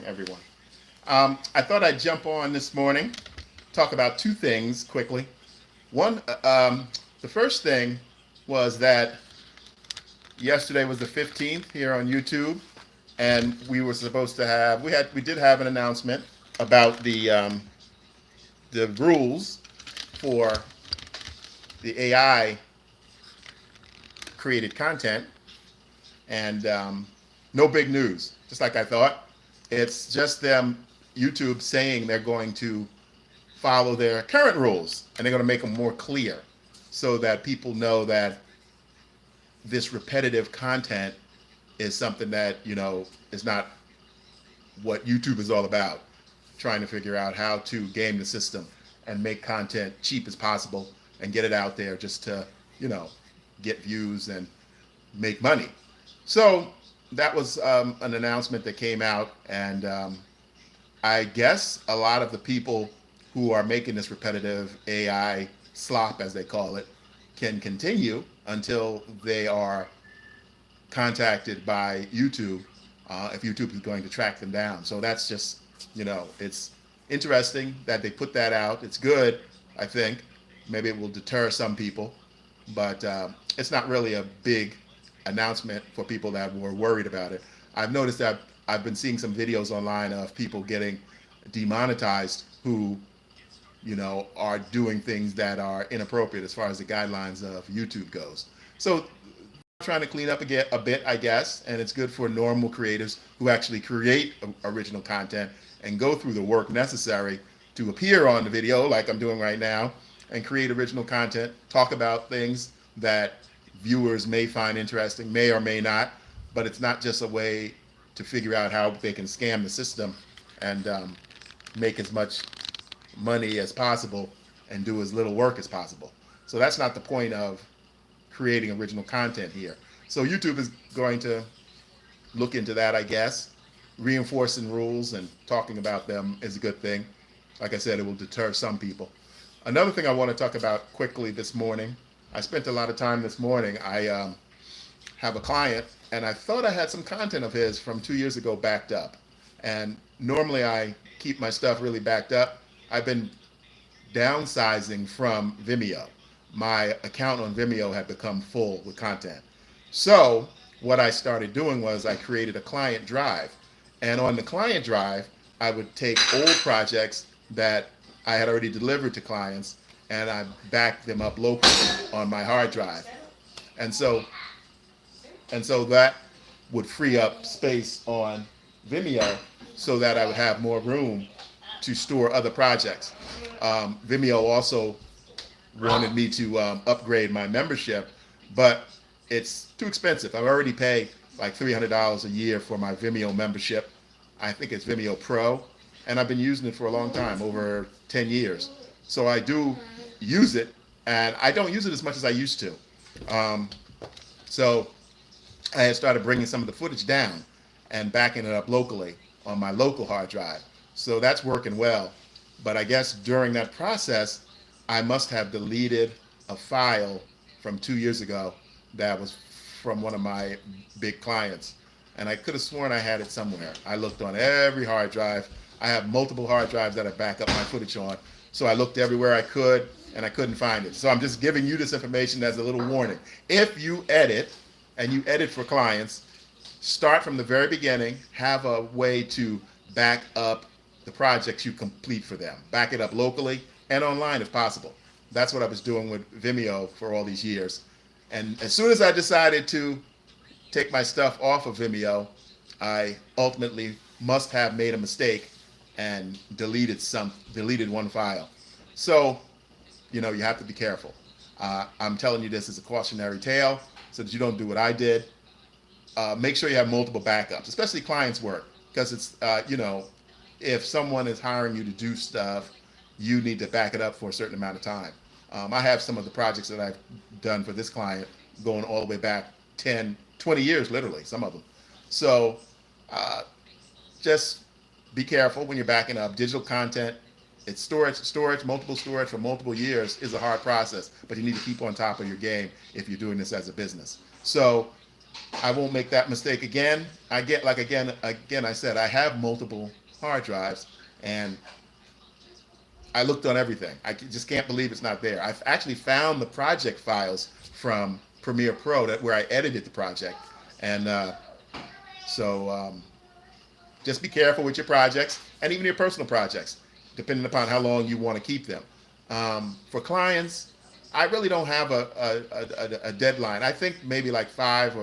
everyone. I thought I'd jump on this morning, talk about two things quickly. One, the first thing was that yesterday was the 15th here on YouTube, and we were supposed to have we did have an announcement about the rules for the AI created content, and no big news. Just like I thought, it's just them YouTube saying they're going to follow their current rules and they're going to make them more clear so that people know that this repetitive content is something that is not what YouTube is all about. Trying to figure out how to game the system and make content cheap as possible and get it out there just to get views and make money. So that was an announcement that came out, and I guess a lot of the people who are making this repetitive AI SLOP, as they call it, can continue until they are contacted by YouTube, if YouTube is going to track them down. So that's just, it's interesting that they put that out. It's good, I think. Maybe it will deter some people, but it's not really a big announcement for people that were worried about it. I've noticed that I've been seeing some videos online of people getting demonetized who, are doing things that are inappropriate as far as the guidelines of YouTube goes. So trying to clean up a bit, I guess, and it's good for normal creators who actually create original content and go through the work necessary to appear on the video like I'm doing right now and create original content, talk about things that viewers may find interesting, may or may not, but it's not just a way to figure out how they can scam the system and make as much money as possible and do as little work as possible. So that's not the point of creating original content here. So YouTube is going to look into that, I guess. Reinforcing rules and talking about them is a good thing. Like I said, it will deter some people. Another thing I want to talk about quickly this morning, I spent a lot of time this morning. I have a client, and I thought I had some content of his from 2 years ago backed up. And normally I keep my stuff really backed up. I've been downsizing from Vimeo. My account on Vimeo had become full with content. So what I started doing was I created a client drive. And on the client drive, I would take old projects that I had already delivered to clients, and I backed them up locally on my hard drive. And so that would free up space on Vimeo so that I would have more room to store other projects. Vimeo also wanted me to upgrade my membership, but it's too expensive. I already pay like $300 a year for my Vimeo membership. I think it's Vimeo Pro, and I've been using it for a long time, over 10 years. So I do use it, and I don't use it as much as I used to. So I had started bringing some of the footage down and backing it up locally on my local hard drive. So that's working well. But I guess during that process, I must have deleted a file from 2 years ago that was from one of my big clients. And I could have sworn I had it somewhere. I looked on every hard drive. I have multiple hard drives that I back up my footage on. So I looked everywhere I could, and I couldn't find it. So I'm just giving you this information as a little warning. If you edit, and you edit for clients, start from the very beginning, have a way to back up the projects you complete for them. Back it up locally and online if possible. That's what I was doing with Vimeo for all these years. And as soon as I decided to take my stuff off of Vimeo, I ultimately must have made a mistake and deleted one file. So, you have to be careful. I'm telling you this as a cautionary tale so that you don't do what I did. Make sure you have multiple backups, especially clients' work, because it's, if someone is hiring you to do stuff, you need to back it up for a certain amount of time. I have some of the projects that I've done for this client going all the way back 10, 20 years, literally, some of them. So just be careful when you're backing up. Digital content, it's multiple storage for multiple years is a hard process, but you need to keep on top of your game if you're doing this as a business. So I won't make that mistake again. I get like again I said I have multiple hard drives, and I looked on everything. I just can't believe it's not there. I've actually found the project files from Premiere Pro that where I edited the project, and so just be careful with your projects and even your personal projects, depending upon how long you want to keep them. For clients, I really don't have a deadline. I think maybe like 5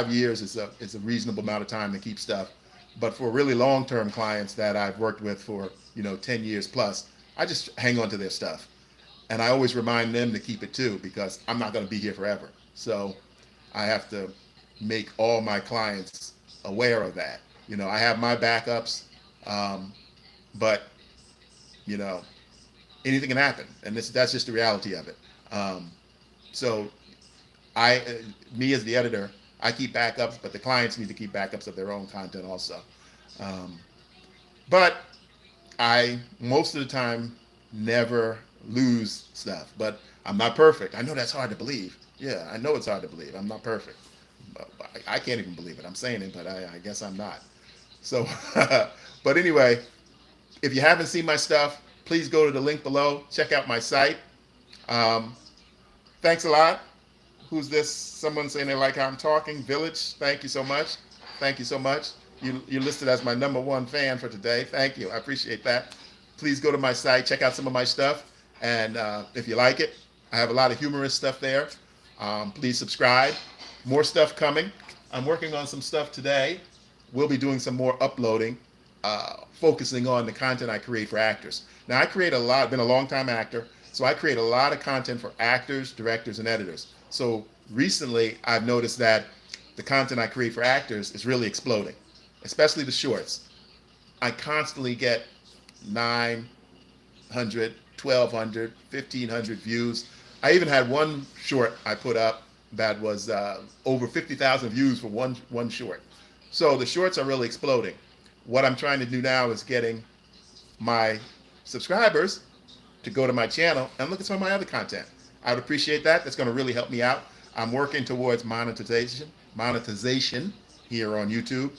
years is a reasonable amount of time to keep stuff. But for really long-term clients that I've worked with for 10 years plus, I just hang on to their stuff. And I always remind them to keep it too, because I'm not going to be here forever. So I have to make all my clients aware of that. I have my backups, but anything can happen, and that's just the reality of it. So me as the editor, I keep backups, but the clients need to keep backups of their own content also. But I, most of the time, never lose stuff. But I'm not perfect. I know that's hard to believe. Yeah, I know it's hard to believe. I'm not perfect. I can't even believe it. I'm saying it, but I guess I'm not. So, but anyway, if you haven't seen my stuff, please go to the link below. Check out my site. Thanks a lot. Who's this? Someone saying they like how I'm talking. Village, thank you so much. Thank you so much. You're listed as my #1 fan for today. Thank you. I appreciate that. Please go to my site, check out some of my stuff. And if you like it, I have a lot of humorous stuff there. Please subscribe. More stuff coming. I'm working on some stuff today. We'll be doing some more uploading, focusing on the content I create for actors. Now, I create a lot, been a long-time actor, so I create a lot of content for actors, directors, and editors. So recently, I've noticed that the content I create for actors is really exploding, especially the shorts. I constantly get 900, 1,200, 1,500 views. I even had one short I put up that was over 50,000 views for one short. So the shorts are really exploding. What I'm trying to do now is getting my subscribers to go to my channel and look at some of my other content. I would appreciate that. That's going to really help me out. I'm working towards monetization here on YouTube,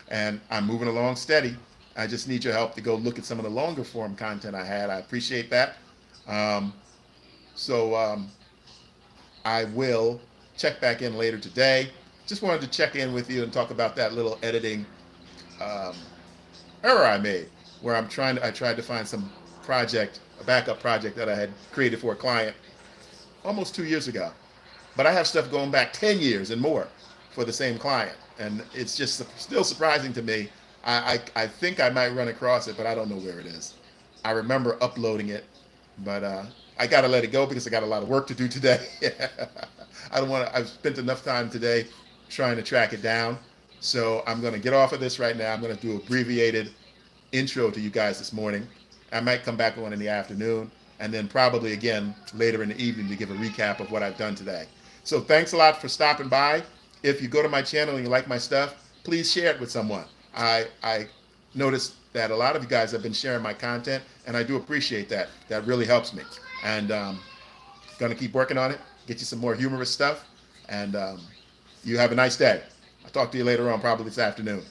and I'm moving along steady. I just need your help to go look at some of the longer form content I had. I appreciate that. I will check back in later today. Just wanted to check in with you and talk about that little editing error I made, where I tried to find some project, a backup project that I had created for a client almost 2 years ago. But I have stuff going back 10 years and more for the same client. And it's just still surprising to me. I think I might run across it, but I don't know where it is. I remember uploading it, but I got to let it go because I got a lot of work to do today. I've spent enough time today trying to track it down. So I'm going to get off of this right now. I'm going to do an abbreviated intro to you guys this morning. I might come back on in the afternoon, and then probably again later in the evening to give a recap of what I've done today. So thanks a lot for stopping by. If you go to my channel and you like my stuff, please share it with someone. I noticed that a lot of you guys have been sharing my content, and I do appreciate that. That really helps me. And going to keep working on it, get you some more humorous stuff, and you have a nice day. I'll talk to you later on, probably this afternoon.